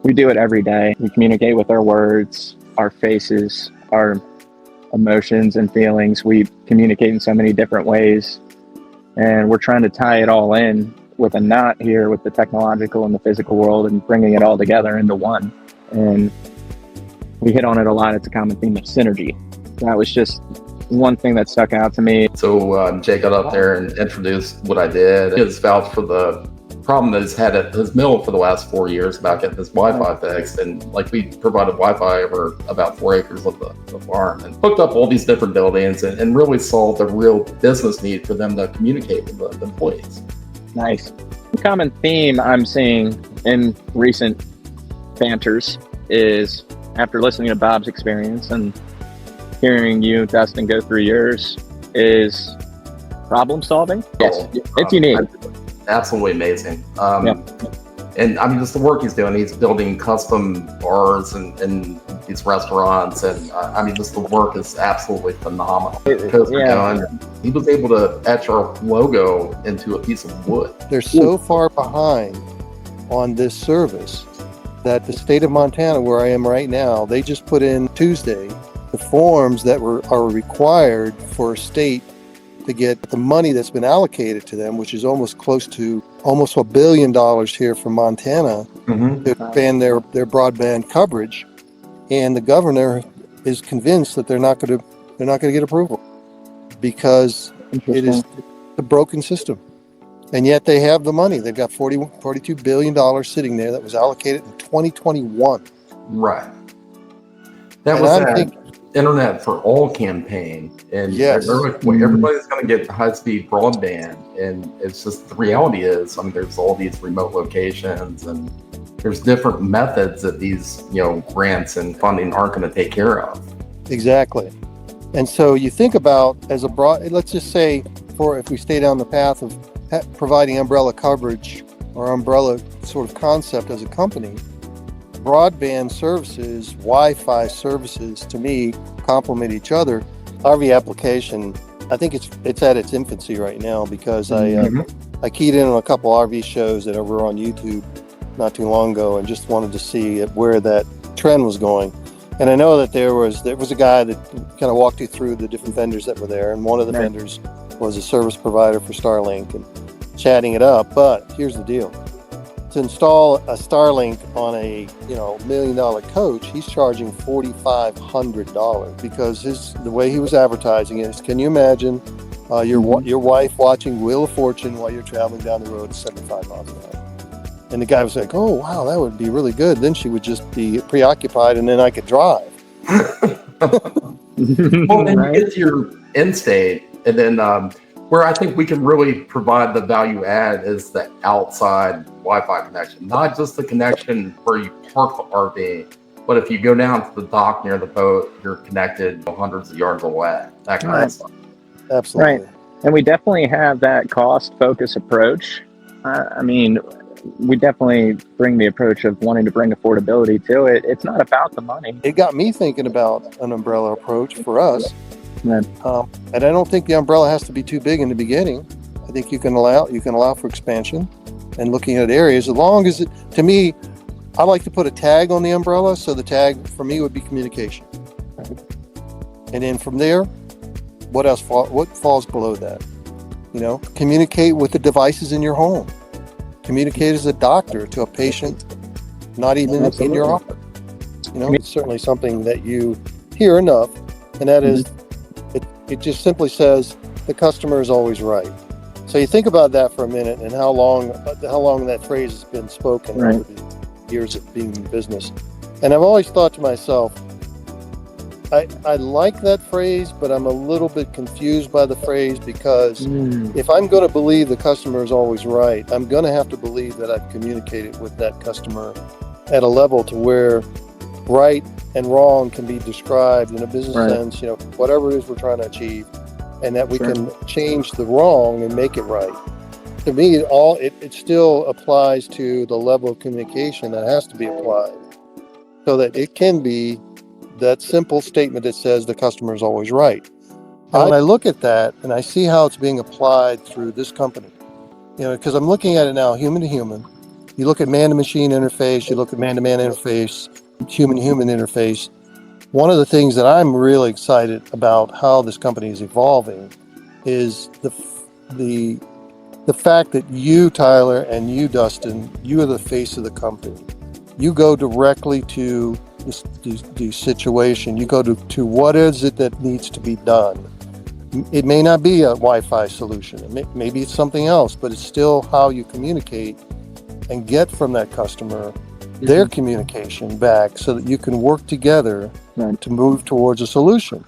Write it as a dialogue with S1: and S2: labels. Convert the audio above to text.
S1: we do it every day. We communicate with our words, our faces, our emotions and feelings. We communicate in so many different ways, and we're trying to tie it all in with a knot here with the technological and the physical world and bringing it all together into one. And we hit on it a lot. It's a common theme of synergy. That was just one thing that stuck out to me.
S2: So Jay got up there and introduced what I did. He has vouched for the problem that he's had at his mill for the last 4 years about getting his Wi-Fi fixed. And like, we provided Wi-Fi over about 4 acres of the farm and hooked up all these different buildings and really solved a real business need for them to communicate with the employees.
S1: Nice. A common theme I'm seeing in recent banters is, after listening to Bob's experience and hearing you, Dustin, go through yours, is problem solving. Yes, it's unique.
S2: Absolutely amazing. And I mean, just the work he's doing. He's building custom bars and these restaurants, and I mean, just the work is absolutely phenomenal. He was able to etch our logo into a piece of wood.
S3: They're so far behind on this service that the state of Montana, where I am right now, they just put in Tuesday the forms that are required for a state to get the money that's been allocated to them, which is almost close to almost $1 billion here from Montana, to expand their broadband coverage. And the governor is convinced that they're not going to get approval because it is a broken system. And yet they have the money. They've got $42 billion sitting there that was allocated in 2021.
S2: Right. That was that Internet for All campaign. And everybody's going to get high-speed broadband. And it's just, the reality is, I mean, there's all these remote locations and there's different methods that these, grants and funding aren't going to take care of.
S3: Exactly. And so you think about, as a broad, let's just say, if we stay down the path of providing umbrella coverage or umbrella sort of concept as a company, broadband services, Wi-Fi services, to me, complement each other. RV application, I think it's at its infancy right now, because I keyed in on a couple RV shows that were on YouTube not too long ago and just wanted to see where that trend was going. And I know that there was a guy that kind of walked you through the different vendors that were there, and one of the vendors was a service provider for Starlink, and chatting it up. But here's the deal. To install a Starlink on a $1 million coach, he's charging $4,500 because the way he was advertising it is, can you imagine your wife watching Wheel of Fortune while you're traveling down the road at 75 miles an hour? And the guy was like, oh, wow, that would be really good. Then she would just be preoccupied, and then I could drive.
S2: Well, then you get to your end state, and then where I think we can really provide the value add is the outside Wi-Fi connection, not just the connection where you park the RV, but if you go down to the dock near the boat, you're connected hundreds of yards away, that kind of stuff.
S3: Absolutely.
S1: Right. And we definitely have that cost-focused approach. I mean, we definitely bring the approach of wanting to bring affordability to it. It's not about the money.
S3: It got me thinking about an umbrella approach for us.
S1: Yeah.
S3: And I don't think the umbrella has to be too big in the beginning. I think you can allow for expansion and looking at areas, as long as to me, I like to put a tag on the umbrella. So the tag for me would be communication. And then from there, what falls below that? Communicate with the devices in your home. Communicate as a doctor to a patient, not even in your office. It's certainly something that you hear enough, and that is, it just simply says the customer is always right. So you think about that for a minute, and how long that phrase has been spoken over the years of being in business. And I've always thought to myself, I like that phrase, but I'm a little bit confused by the phrase, because if I'm going to believe the customer is always right, I'm going to have to believe that I've communicated with that customer at a level to where right and wrong can be described in a business sense, whatever it is we're trying to achieve, and that we can change the wrong and make it right. To me, it still applies to the level of communication that has to be applied, so that it can be that simple statement that says the customer is always right. When I look at that and I see how it's being applied through this company, because I'm looking at it now human to human, You look at man-to-machine interface, you look at man-to-man interface, human-human interface. One of the things that I'm really excited about how this company is evolving is the fact that you, Tyler, and you, Dustin, you are the face of the company. You go directly to the situation. You go to what is it that needs to be done. It may not be a Wi-Fi solution. Maybe it's something else, but it's still how you communicate and get from that customer their communication back so that you can work together
S1: Right.
S3: to move towards a solution.